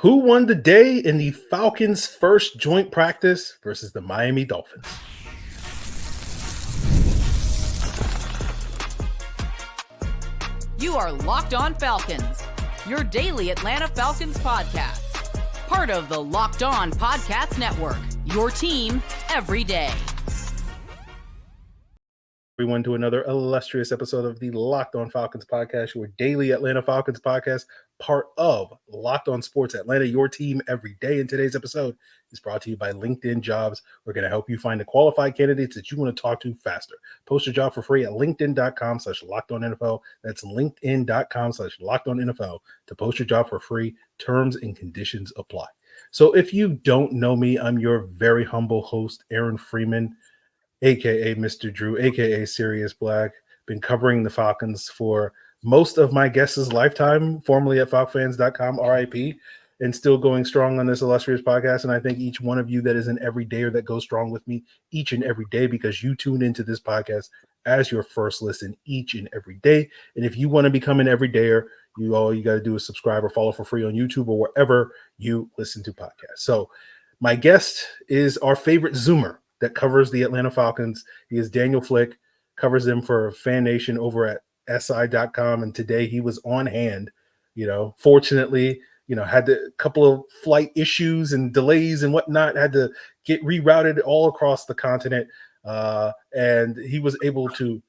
Who won the day in the Falcons' first joint practice versus the Miami Dolphins? You are Locked On Falcons, your daily Atlanta Falcons podcast. Part of the Locked On Podcast Network, your team every day. Everyone to another illustrious episode of the Locked On Falcons podcast, your daily Atlanta Falcons podcast, part of Locked On Sports Atlanta, your team every day. In today's episode is brought to you by LinkedIn Jobs. We're going to help you find the qualified candidates that you want to talk to faster. Post your job for free at linkedin.com/LockedOnNFL. That's linkedin.com/LockedOnNFL to post your job for free. Terms and conditions apply. So if you don't know me, I'm your very humble host, Aaron Freeman, aka Mr. Drew, aka Sirius Black. Been covering the Falcons for most of my guests' lifetime, formerly at FalcFans.com, RIP, and still going strong on this illustrious podcast. And I thank each one of you that is an everydayer that goes strong with me each and every day, because you tune into this podcast as your first listen each and every day. And if you want to become an everydayer, all you got to do is subscribe or follow for free on YouTube or wherever you listen to podcasts. So my guest is our favorite Zoomer that covers the Atlanta Falcons. He is Daniel Flick, covers them for Fan Nation over at SI.com. And today he was on hand, fortunately, had a couple of flight issues and delays and whatnot, had to get rerouted all across the continent. And he was able to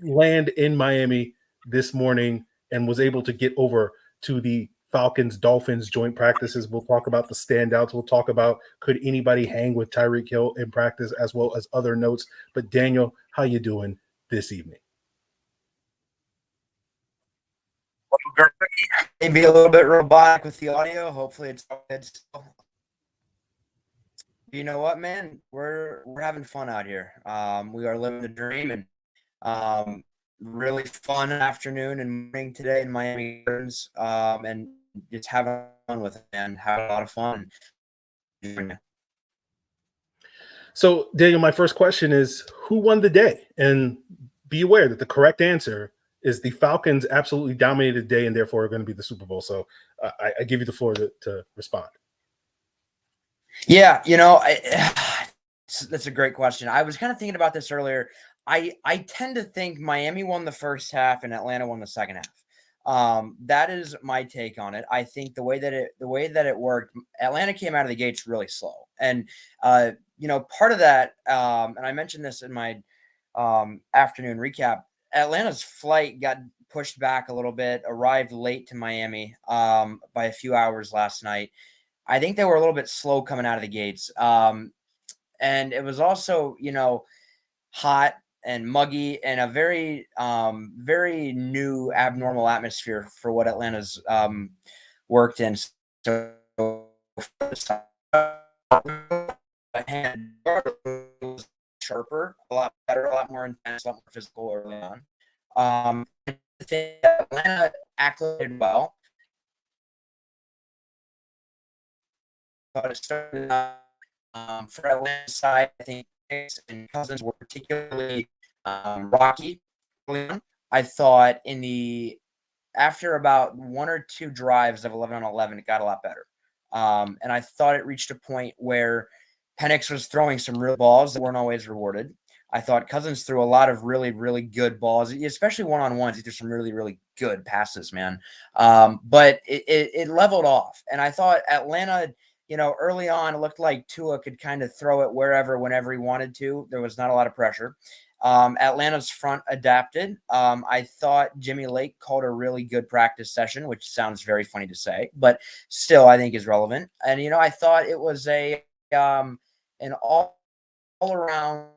land in Miami this morning and was able to get over to the Falcons Dolphins joint practices. We'll talk about the standouts. We'll talk about could anybody hang with Tyreek Hill in practice, as well as other notes. But Daniel, how you doing this evening? Maybe a little bit robotic with the audio. Hopefully it's good still. You know what, man? We're having fun out here. We are living the dream, and really fun afternoon and morning today in Miami Gardens, and just having fun with it, and having a lot of fun. So, Daniel, my first question is, who won the day? And be aware that the correct answer is the Falcons absolutely dominated the day and therefore are going to be the Super Bowl. So I give you the floor to respond. Yeah, that's a great question. I was kind of thinking about this earlier. I tend to think Miami won the first half and Atlanta won the second half. That is my take on it. I think the way that it worked, Atlanta came out of the gates really slow. And, part of that, and I mentioned this in my afternoon recap, Atlanta's flight got pushed back a little bit, arrived late to Miami by a few hours last night. I think they were a little bit slow coming out of the gates. And it was also, hot and muggy and a very, very new abnormal atmosphere for what Atlanta's worked in. So sharper, a lot better, a lot more intense, a lot more physical early on. I think Atlanta acclimated well. But it started for Atlanta's side, I think Penix and Cousins were particularly rocky. I thought after about one or two drives of 11 on 11, it got a lot better. And I thought it reached a point where Penix was throwing some real balls that weren't always rewarded. I thought Cousins threw a lot of really, really good balls, especially one-on-ones. He threw some really, really good passes, man. But it leveled off. And I thought Atlanta, early on, it looked like Tua could kind of throw it wherever, whenever he wanted to. There was not a lot of pressure. Atlanta's front adapted. I thought Jimmy Lake called a really good practice session, which sounds very funny to say, but still I think is relevant. And, I thought it was an all-around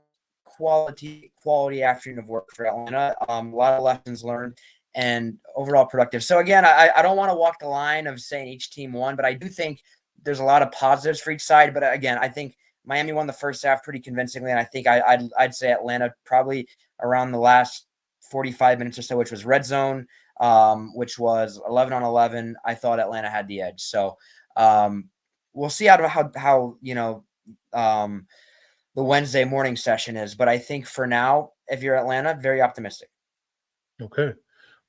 quality afternoon of work for Atlanta. A lot of lessons learned and overall productive. So again, I don't want to walk the line of saying each team won, but I do think there's a lot of positives for each side. But again, I think Miami won the first half pretty convincingly, and I think I'd say Atlanta probably around the last 45 minutes or so, which was red zone, which was 11 on 11. I thought Atlanta had the edge. So we'll see how the Wednesday morning session is. But I think for now, if you're Atlanta, very optimistic. Okay.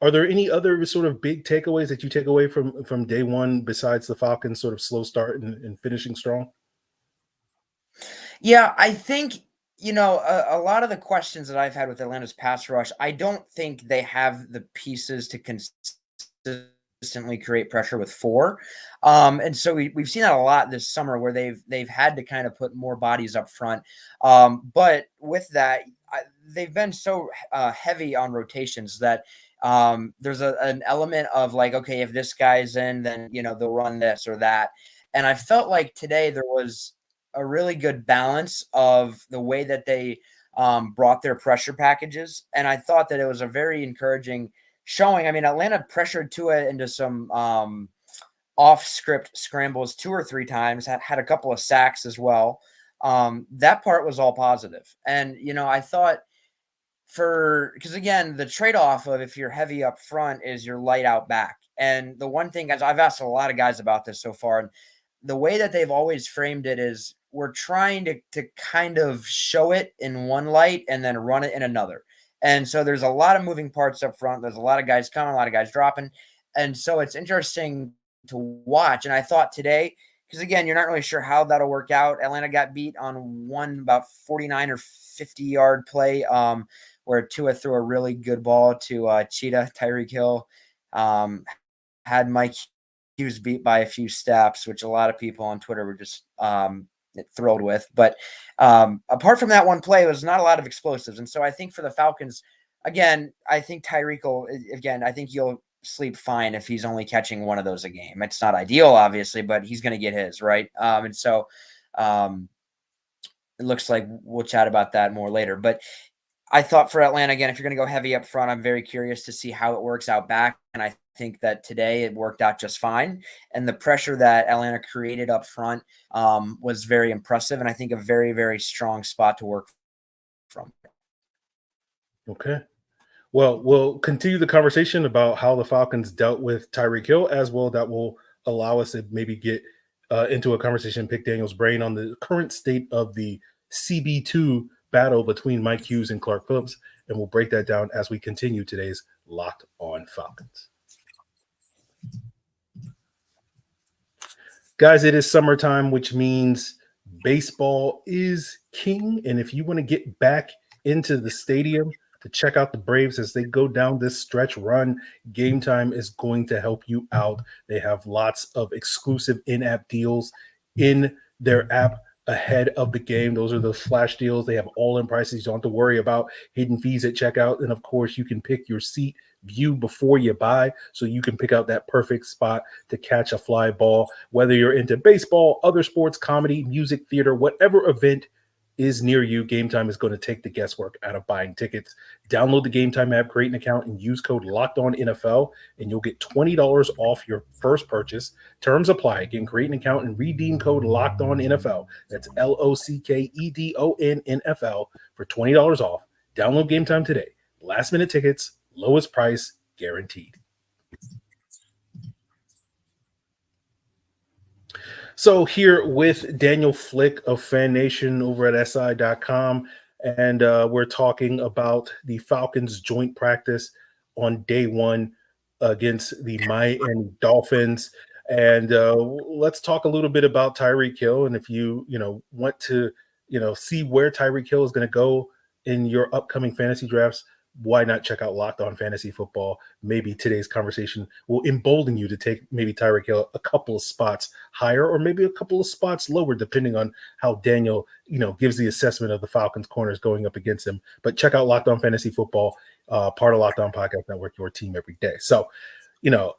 Are there any other sort of big takeaways that you take away from day one besides the Falcons' sort of slow start and finishing strong? Yeah, I think, a lot of the questions that I've had with Atlanta's pass rush, I don't think they have the pieces to consistently create pressure with four. And so we've seen that a lot this summer where they've had to kind of put more bodies up front. But with that, they've been so heavy on rotations that there's an element of like, okay, if this guy's in, then, they'll run this or that. And I felt like today there was a really good balance of the way that they brought their pressure packages. And I thought that it was a very encouraging showing. I mean, Atlanta pressured Tua into some off script scrambles 2 or 3 times, had a couple of sacks as well. That part was all positive. And, I thought because again, the trade-off of if you're heavy up front is you're light out back. And the one thing, as I've asked a lot of guys about this so far, and the way that they've always framed it is we're trying to kind of show it in one light and then run it in another. And so there's a lot of moving parts up front. There's a lot of guys coming, a lot of guys dropping. And so it's interesting to watch. And I thought today, because again, you're not really sure how that'll work out. Atlanta got beat on one about 49 or 50-yard play where Tua threw a really good ball to Cheetah, Tyreek Hill. Had Mike Hughes beat by a few steps, which a lot of people on Twitter were just thrilled with. But apart from that one play, it was not a lot of explosives. And so I think for the Falcons, again, I think Tyreek will, I think you'll sleep fine if he's only catching one of those a game. It's not ideal, obviously, but he's going to get his, right? And so it looks like we'll chat about that more later. But I thought for Atlanta, again, if you're going to go heavy up front, I'm very curious to see how it works out back. And I think that today it worked out just fine. And the pressure that Atlanta created up front was very impressive. And I think a very, very strong spot to work from. Okay. Well, we'll continue the conversation about how the Falcons dealt with Tyreek Hill as well. That will allow us to maybe get into a conversation, pick Daniel's brain on the current state of the CB2 battle between Mike Hughes and Clark Phillips. And we'll break that down as we continue today's Locked On Falcons. Guys, it is summertime, which means baseball is king. And if you want to get back into the stadium to check out the Braves as they go down this stretch run, Game Time is going to help you out. They have lots of exclusive in-app deals in their app ahead of the game. Those are the flash deals. They have all-in prices. You don't have to worry about hidden fees at checkout. And of course, you can pick your seat view before you buy, so you can pick out that perfect spot to catch a fly ball. Whether you're into baseball, other sports, comedy, music, theater, whatever event is near you, Game Time is going to take the guesswork out of buying tickets. Download the Game Time app, create an account, and use code LOCKEDONNFL, and you'll get $20 off your first purchase. Terms apply. Again, create an account and redeem code LOCKEDONNFL. That's LOCKEDONNFL for $20 off. Download Game Time today. Last minute tickets, lowest price guaranteed. So here with Daniel Flick of Fan Nation over at SI.com, and we're talking about the Falcons joint practice on day one against the Miami Dolphins. And let's talk a little bit about Tyreek Hill. And if you want to see where Tyreek Hill is going to go in your upcoming fantasy drafts, why not check out Locked On Fantasy Football? Maybe today's conversation will embolden you to take maybe Tyreek Hill a couple of spots higher or maybe a couple of spots lower, depending on how Daniel, gives the assessment of the Falcons corners going up against him. But check out Locked On Fantasy Football, part of Locked On Podcast Network, your team every day. So,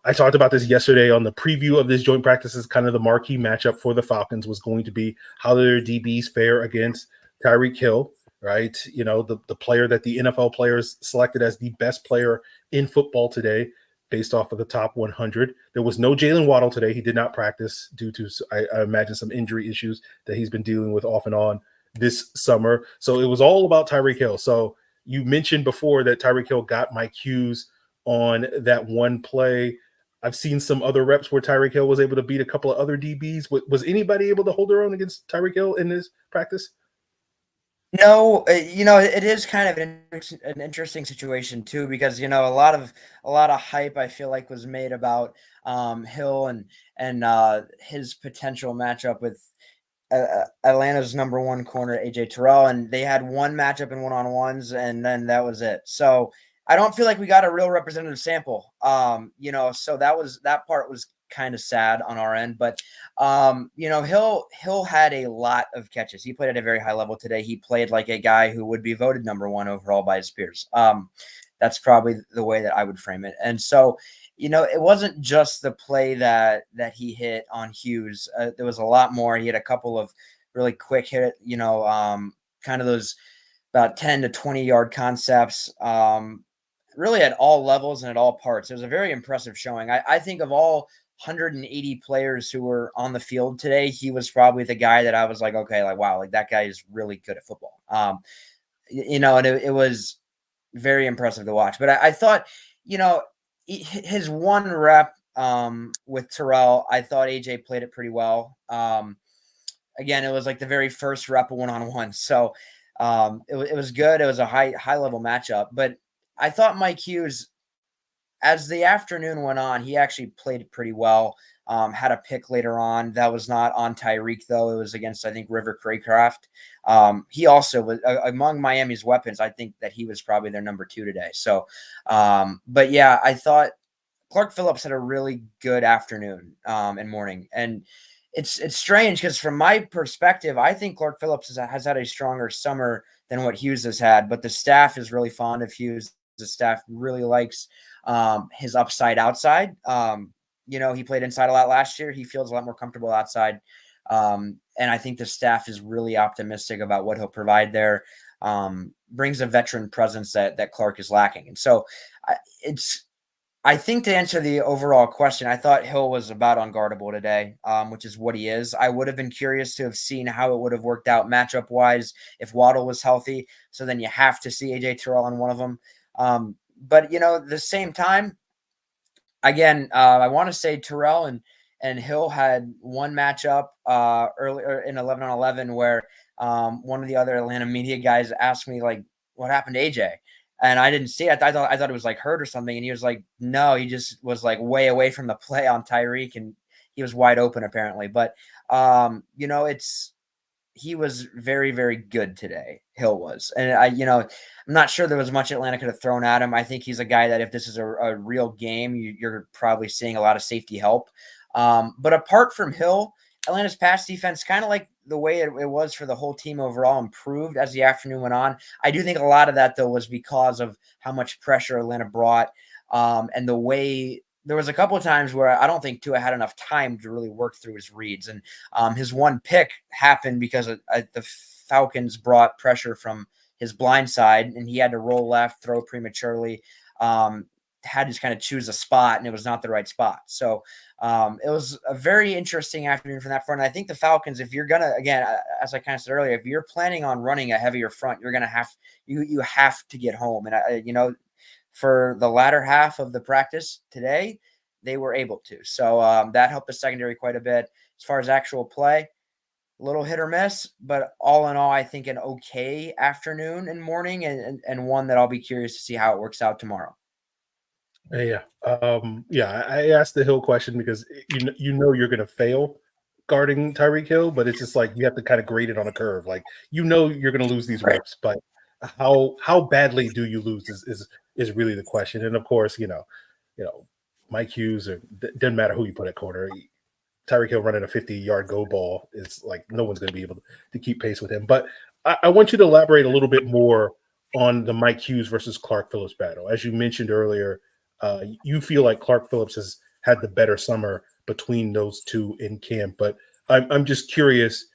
I talked about this yesterday on the preview of this joint practices. Kind of the marquee matchup for the Falcons was going to be how their DBs fare against Tyreek Hill. Right, the player that the NFL players selected as the best player in football today, based off of the top 100. There was no Jalen Waddle today. He did not practice due to, I imagine, some injury issues that he's been dealing with off and on this summer. So it was all about Tyreek Hill. So you mentioned before that Tyreek Hill got Mike Hughes on that one play. I've seen some other reps where Tyreek Hill was able to beat a couple of other DBs. Was anybody able to hold their own against Tyreek Hill in this practice? No, it is kind of an interesting situation too, because a lot of hype I feel like was made about Hill and his potential matchup with Atlanta's number one corner AJ Terrell, and they had one matchup in one-on-ones, and then that was it. So I don't feel like we got a real representative sample. So that part was kind of sad on our end, but Hill had a lot of catches. He played at a very high level today. He played like a guy who would be voted number one overall by his peers. That's probably the way that I would frame it. And so, it wasn't just the play that he hit on Hughes. There was a lot more. He had a couple of really quick hit, kind of those about 10 to 20-yard concepts, really at all levels and at all parts. It was a very impressive showing. I think of all 180 players who were on the field today, he was probably the guy that I was like, okay, like, wow, like that guy is really good at football. And it was very impressive to watch. But I thought, his one rep with Terrell, I thought AJ played it pretty well. Again, it was like the very first rep of one-on-one. So it was good. It was a high level matchup. But I thought Mike Hughes, as the afternoon went on, he actually played pretty well. Had a pick later on. That was not on Tyreek, though. It was against, I think, River Craycraft. He also was among Miami's weapons. I think that he was probably their number 2 today. So, but yeah, I thought Clark Phillips had a really good afternoon and morning. And it's strange because from my perspective, I think Clark Phillips has had a stronger summer than what Hughes has had. But the staff is really fond of Hughes. The staff really likes his upside outside. He played inside a lot last year. He feels a lot more comfortable outside. And I think the staff is really optimistic about what he'll provide there. Brings a veteran presence that Clark is lacking. And so I think to answer the overall question, I thought Hill was about unguardable today, which is what he is. I would have been curious to have seen how it would have worked out matchup wise if Waddle was healthy. So then you have to see AJ Terrell on one of them. But the same time, again, I want to say Terrell and Hill had one matchup earlier in 11-on-11 where one of the other Atlanta media guys asked me like, what happened to AJ? And I didn't see it. I thought it was like hurt or something. And he was like, no, he just was like way away from the play on Tyreek and he was wide open apparently. But he was very, very good today. Hill was. And I'm not sure there was much Atlanta could have thrown at him. I think he's a guy that if this is a real game, you're probably seeing a lot of safety help. But apart from Hill, Atlanta's pass defense, kind of like the way it was for the whole team overall, improved as the afternoon went on. I do think a lot of that, though, was because of how much pressure Atlanta brought and the way there was a couple of times where I don't think Tua had enough time to really work through his reads. And his one pick happened because the Falcons brought pressure from his blind side, and he had to roll left, throw prematurely, had to kind of choose a spot, and it was not the right spot. So it was a very interesting afternoon from that front. And I think the Falcons, if you're going to, again, as I kind of said earlier, if you're planning on running a heavier front, you're going to you have to get home. And, for the latter half of the practice today, they were able to. So that helped the secondary quite a bit. As far as actual play, a little hit or miss, but all in all, I think an okay afternoon and morning and one that I'll be curious to see how it works out tomorrow. Yeah. I asked the Hill question because you're going to fail guarding Tyreek Hill, but it's just like you have to kind of grade it on a curve. Like you're going to lose these reps, but how badly do you lose is really the question. And of course, Mike Hughes, or doesn't matter who you put at corner. Tyreek Hill running a 50-yard go ball is like no one's going to be able to keep pace with him. But I want you to elaborate a little bit more on the Mike Hughes versus Clark Phillips battle. As you mentioned earlier, you feel like Clark Phillips has had the better summer between those two in camp. But I'm just curious,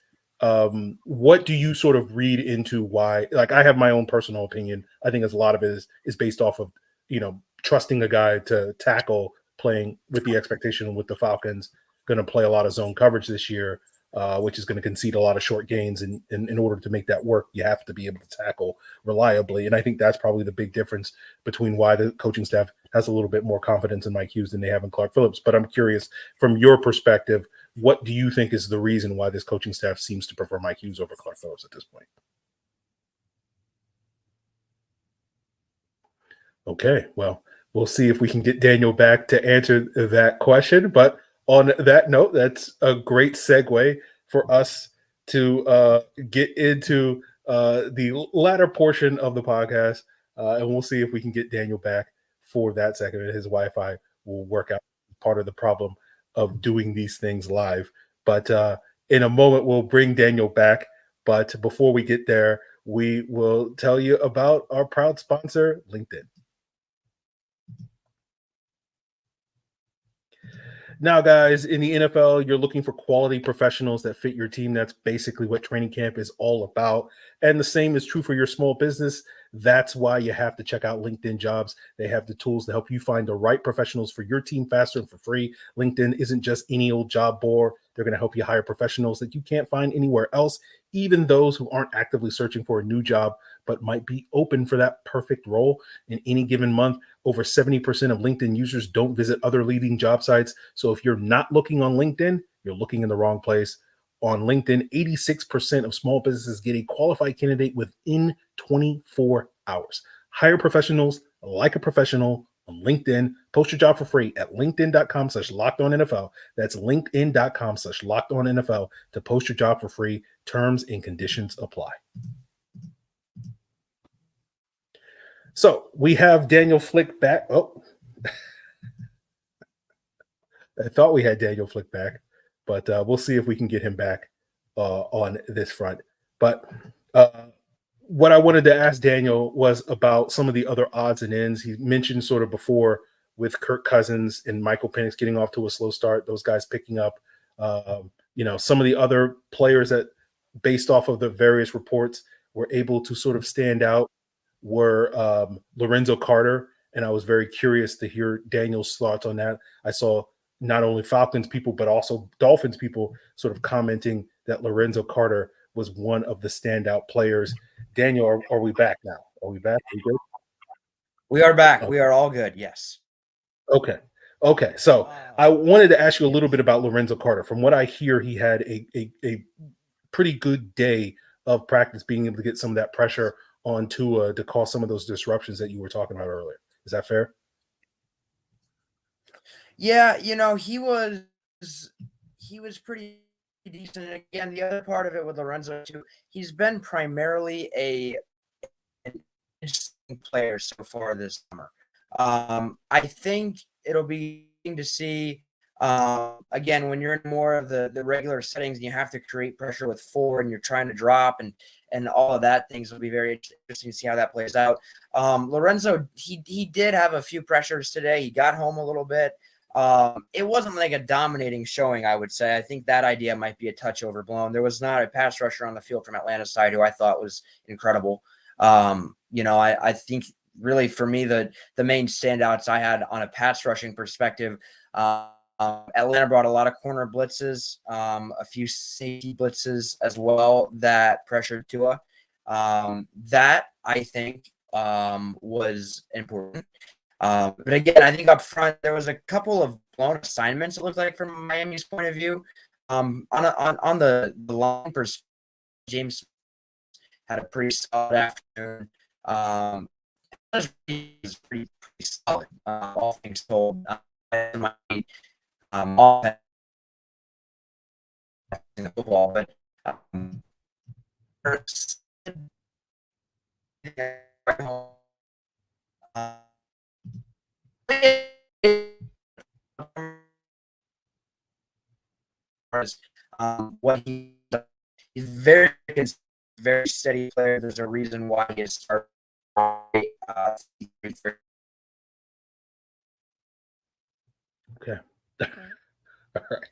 what do you sort of read into why? Like I have my own personal opinion. I think a lot of it is based off of trusting a guy to tackle, playing with the expectation with the Falcons going to play a lot of zone coverage this year, which is going to concede a lot of short gains. And in order to make that work, you have to be able to tackle reliably. And I think that's probably the big difference between why the coaching staff has a little bit more confidence in Mike Hughes than they have in Clark Phillips. But I'm curious, from your perspective, what do you think is the reason why this coaching staff seems to prefer Mike Hughes over Clark Phillips at this point? Okay, well, we'll see if we can get Daniel back to answer that question. But on that note, that's a great segue for us to get into the latter portion of the podcast. And we'll see if we can get Daniel back for that segment. His Wi Fi will work out part of the problem of doing these things live. But in a moment, we'll bring Daniel back. But before we get there, we will tell you about our proud sponsor, LinkedIn. Now, guys, in the NFL, you're looking for quality professionals that fit your team. That's basically what training camp is all about. And the same is true for your small business. That's why you have to check out LinkedIn Jobs. They have the tools to help you find the right professionals for your team faster and for free. LinkedIn isn't just any old job board. They're going to help you hire professionals that you can't find anywhere else, even those who aren't actively searching for a new job, but might be open for that perfect role. In any given month, over 70% of LinkedIn users don't visit other leading job sites. So if you're not looking on LinkedIn, you're looking in the wrong place. On LinkedIn, 86% of small businesses get a qualified candidate within 24 hours. Hire professionals like a professional on LinkedIn. Post your job for free at linkedin.com/lockedonnfl. That's linkedin.com/lockedonnfl to post your job for free. Terms and conditions apply. So we have Daniel Flick back. Oh, I thought we had Daniel Flick back, but we'll see if we can get him back on this front. But what I wanted to ask Daniel was about some of the other odds and ends. He mentioned sort of before with Kirk Cousins and Michael Penix getting off to a slow start, those guys picking up, some of the other players that, based off of the various reports, were able to sort of stand out were Lorenzo Carter. And I was very curious to hear Daniel's thoughts on that. I saw not only Falcons people, but also Dolphins people sort of commenting that Lorenzo Carter was one of the standout players. Daniel, are we back now? Are we back? Are we good? We are back. Okay. We are all good. Yes. Okay. So I wanted to ask you a little bit about Lorenzo Carter. From what I hear, he had a pretty good day of practice, being able to get some of that pressure on Tua to cause some of those disruptions that you were talking about earlier. Is that fair? Yeah, he was pretty decent. And again, the other part of it with Lorenzo too, he's been primarily an interesting player so far this summer. I think it'll be interesting to see. Again, when you're in more of the regular settings and you have to create pressure with 4 and you're trying to drop and all of that, things will be very interesting to see how that plays out. Lorenzo, he did have a few pressures today. He got home a little bit. It wasn't like a dominating showing, I would say. I think that idea might be a touch overblown. There was not a pass rusher on the field from Atlanta's side who I thought was incredible. I think really for me, the main standouts I had on a pass rushing perspective, Atlanta brought a lot of corner blitzes, a few safety blitzes as well that pressured Tua. That I think was important. But again, I think up front there was a couple of blown assignments. It looked like from Miami's point of view. On the line perspective, James had a pretty solid afternoon. Was pretty solid, all things told. All in the football, but what he's very steady player. There's a reason why he is started. Okay. All right.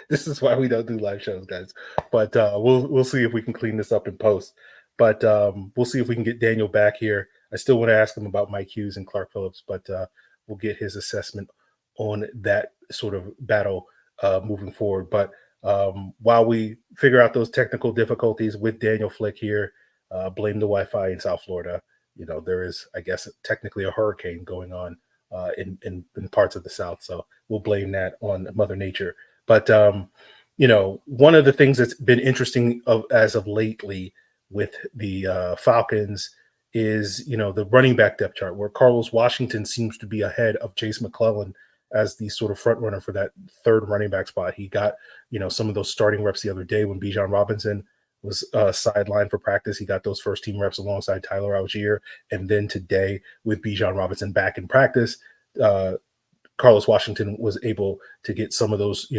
This is why we don't do live shows, guys. But we'll see if we can clean this up in post. But we'll see if we can get Daniel back here. I still want to ask him about Mike Hughes and Clark Phillips, but we'll get his assessment on that sort of battle moving forward. But while we figure out those technical difficulties with Daniel Flick here, blame the Wi-Fi in South Florida. There is, I guess, technically a hurricane going on in parts of the South. So we'll blame that on Mother Nature. But, one of the things that's been interesting as of lately with the Falcons is, the running back depth chart, where Carlos Washington seems to be ahead of Chase McClellan as the sort of front runner for that third running back spot. He got, some of those starting reps the other day when Bijan Robinson was sidelined for practice. He got those first team reps alongside Tyler Algier. And then today, with Bijan Robinson back in practice, Carlos Washington was able to get some of those,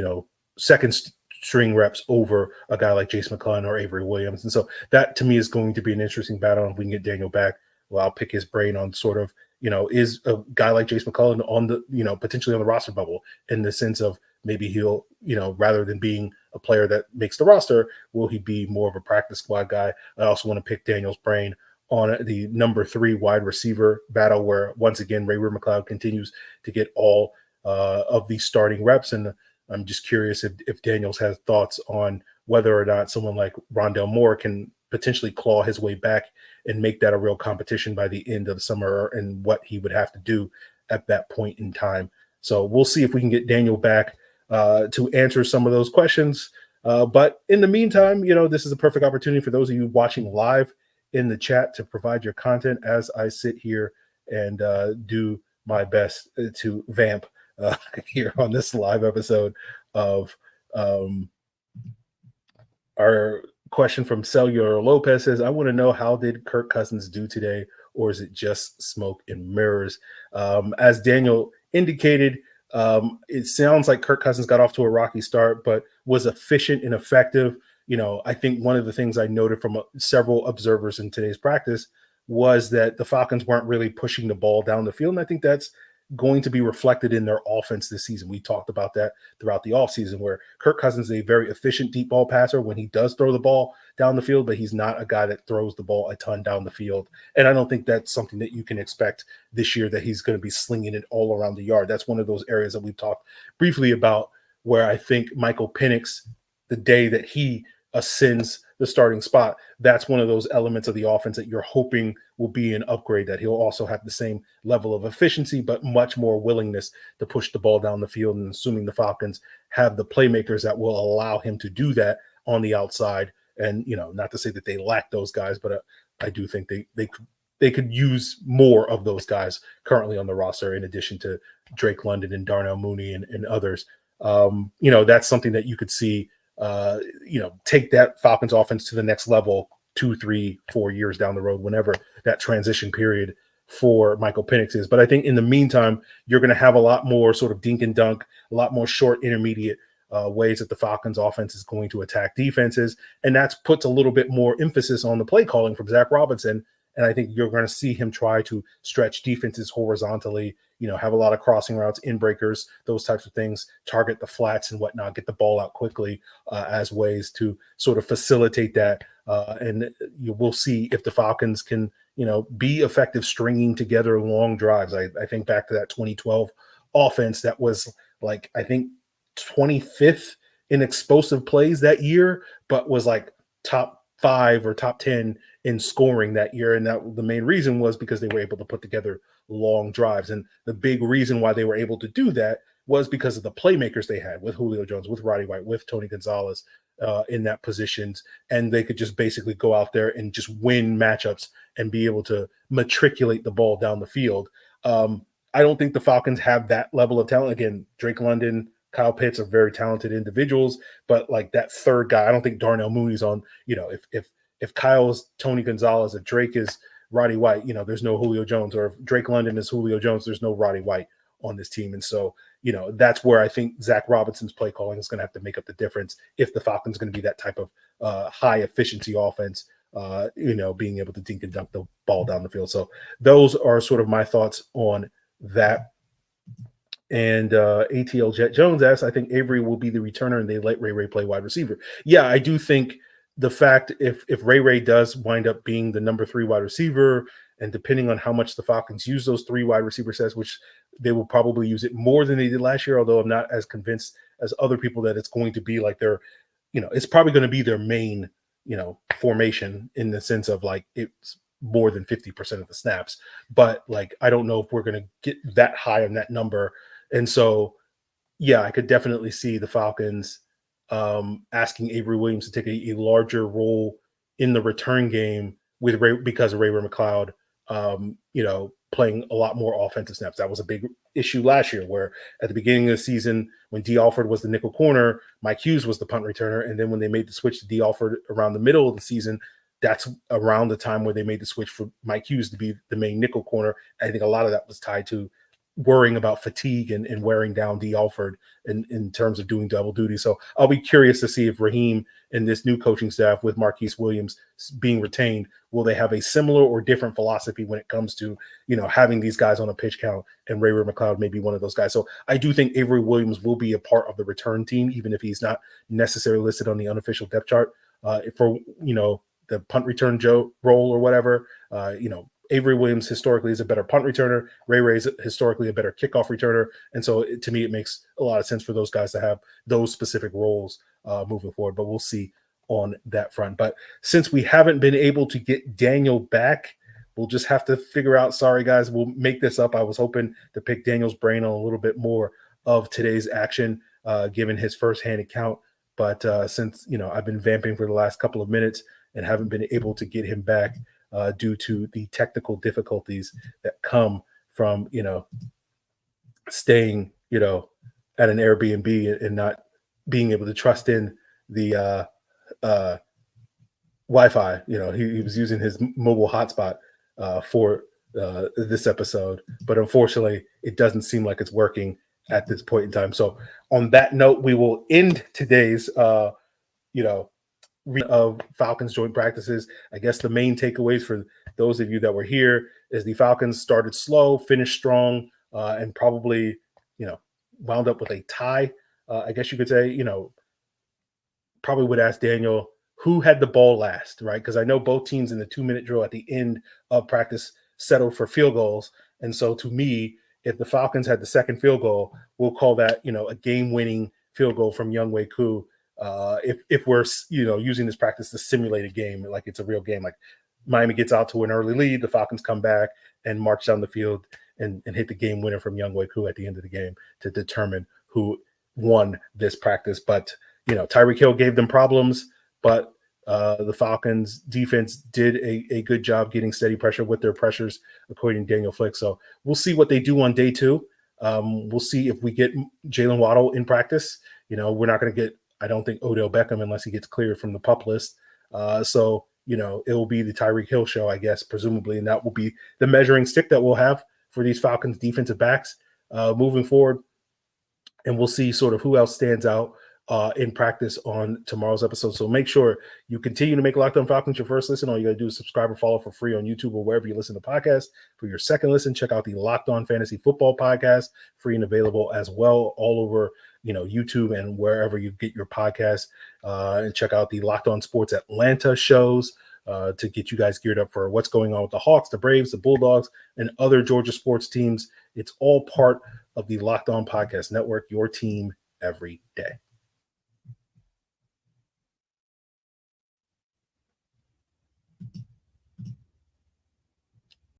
second string reps over a guy like Jace McClellan or Avery Williams. And so that to me is going to be an interesting battle. If we can get Daniel back, well, I'll pick his brain on sort of, is a guy like Jace McClellan on the, potentially on the roster bubble, in the sense of maybe he'll, rather than being a player that makes the roster, will he be more of a practice squad guy? I also want to pick Daniel's brain on the number 3 wide receiver battle, where once again, Ray-Ray McCloud continues to get all of these starting reps. And I'm just curious if Daniels has thoughts on whether or not someone like Rondell Moore can potentially claw his way back and make that a real competition by the end of the summer, and what he would have to do at that point in time. So we'll see if we can get Daniel back to answer some of those questions. But in the meantime, this is a perfect opportunity for those of you watching live in the chat to provide your content as I sit here and do my best to vamp here on this live episode of our question from Cellular Lopez says, I want to know, how did Kirk Cousins do today, or is it just smoke and mirrors? As Daniel indicated, it sounds like Kirk Cousins got off to a rocky start, but was efficient and effective. I think one of the things I noted from several observers in today's practice was that the Falcons weren't really pushing the ball down the field. And I think that's going to be reflected in their offense this season. We talked about that throughout the offseason, where Kirk Cousins is a very efficient deep ball passer when he does throw the ball down the field, but he's not a guy that throws the ball a ton down the field. And I don't think that's something that you can expect this year, that he's going to be slinging it all around the yard. That's one of those areas that we've talked briefly about, where I think Michael Penix, the day that he ascends the starting spot, that's one of those elements of the offense that you're hoping will be an upgrade, that he'll also have the same level of efficiency, but much more willingness to push the ball down the field. And assuming the Falcons have the playmakers that will allow him to do that on the outside. And, not to say that they lack those guys, but I do think they could use more of those guys currently on the roster, in addition to Drake London and Darnell Mooney and others. That's something that you could see take that Falcons offense to the next level 2, 3, 4 years down the road, whenever that transition period for Michael Penix is. But I think in the meantime, you're going to have a lot more sort of dink and dunk, a lot more short intermediate ways that the Falcons offense is going to attack defenses. And that's puts a little bit more emphasis on the play calling from Zach Robinson. And I think you're going to see him try to stretch defenses horizontally, have a lot of crossing routes, in breakers, those types of things, target the flats and whatnot, get the ball out quickly as ways to sort of facilitate that. And we'll see if the Falcons can, be effective stringing together long drives. I think back to that 2012 offense that was like, I think 25th in explosive plays that year, but was like top 5 or top 10 in scoring that year. And that the main reason was because they were able to put together long drives. And the big reason why they were able to do that was because of the playmakers they had with Julio Jones, with Roddy White, with Tony Gonzalez in that positions. And they could just basically go out there and just win matchups and be able to matriculate the ball down the field. I don't think the Falcons have that level of talent. Again, Drake London, Kyle Pitts are very talented individuals, but like that third guy, I don't think Darnell Mooney's on, if Kyle's Tony Gonzalez, if Drake is Roddy White, there's no Julio Jones, or if Drake London is Julio Jones, there's no Roddy White on this team. And so, that's where I think Zach Robinson's play calling is going to have to make up the difference if the Falcons going to be that type of high efficiency offense, being able to dink and dunk the ball down the field. So those are sort of my thoughts on that. And ATL Jet Jones asks, I think Avery will be the returner and they let Ray-Ray play wide receiver. Yeah, I do think the fact if Ray-Ray does wind up being the number 3 wide receiver, and depending on how much the Falcons use those 3 wide receiver sets, which they will probably use it more than they did last year, although I'm not as convinced as other people that it's going to be like their, it's probably going to be their main, formation, in the sense of like it's more than 50% of the snaps. But like, I don't know if we're going to get that high on that number. And so, yeah, I could definitely see the Falcons asking Avery Williams to take a larger role in the return game with because of Ray-Ray McCloud playing a lot more offensive snaps. That was a big issue last year, where at the beginning of the season, when D. Alford was the nickel corner, Mike Hughes was the punt returner. And then when they made the switch to D. Alford around the middle of the season, that's around the time where they made the switch for Mike Hughes to be the main nickel corner. I think a lot of that was tied to worrying about fatigue and wearing down D. Alford in terms of doing double duty. So I'll be curious to see if Raheem and this new coaching staff with Marquise Williams being retained, will they have a similar or different philosophy when it comes to, having these guys on a pitch count, and Ray-Ray McCloud may be one of those guys. So I do think Avery Williams will be a part of the return team, even if he's not necessarily listed on the unofficial depth chart for, the punt return role or whatever. Avery Williams historically is a better punt returner. Ray is historically a better kickoff returner. And so to me, it makes a lot of sense for those guys to have those specific roles moving forward. But we'll see on that front. But since we haven't been able to get Daniel back, we'll just have to figure out. Sorry, guys, we'll make this up. I was hoping to pick Daniel's brain on a little bit more of today's action, given his firsthand account. But since, I've been vamping for the last couple of minutes and haven't been able to get him back, due to the technical difficulties that come from, staying, at an Airbnb and not being able to trust in the Wi-Fi. He was using his mobile hotspot for this episode, but unfortunately, it doesn't seem like it's working at this point in time. So on that note, we will end today's, of Falcons joint practices. I guess the main takeaways for those of you that were here is the Falcons started slow, finished strong, and probably, wound up with a tie. I guess you could say, probably would ask Daniel who had the ball last, right? Because I know both teams in the 2-minute drill at the end of practice settled for field goals. And so to me, if the Falcons had the second field goal, we'll call that, a game-winning field goal from Younghoe Koo. If we're, using this practice to simulate a game, like it's a real game, like Miami gets out to an early lead, the Falcons come back and march down the field and hit the game winner from Younghoe Koo at the end of the game to determine who won this practice. But, Tyreek Hill gave them problems, but the Falcons defense did a good job getting steady pressure with their pressures, according to Daniel Flick. So we'll see what they do on day 2. We'll see if we get Jalen Waddle in practice. We're not going to get, I don't think, Odell Beckham unless he gets cleared from the PUP list. So, it will be the Tyreek Hill show, I guess, presumably, and that will be the measuring stick that we'll have for these Falcons defensive backs moving forward. And we'll see sort of who else stands out in practice on tomorrow's episode. So make sure you continue to make Locked On Falcons your first listen. All you got to do is subscribe or follow for free on YouTube or wherever you listen to podcasts. For your second listen, check out the Locked On Fantasy Football podcast, free and available as well, all over YouTube and wherever you get your podcasts. And check out the Locked On Sports Atlanta shows to get you guys geared up for what's going on with the Hawks, the Braves, the Bulldogs, and other Georgia sports teams. It's all part of the Locked On Podcast Network, your team every day.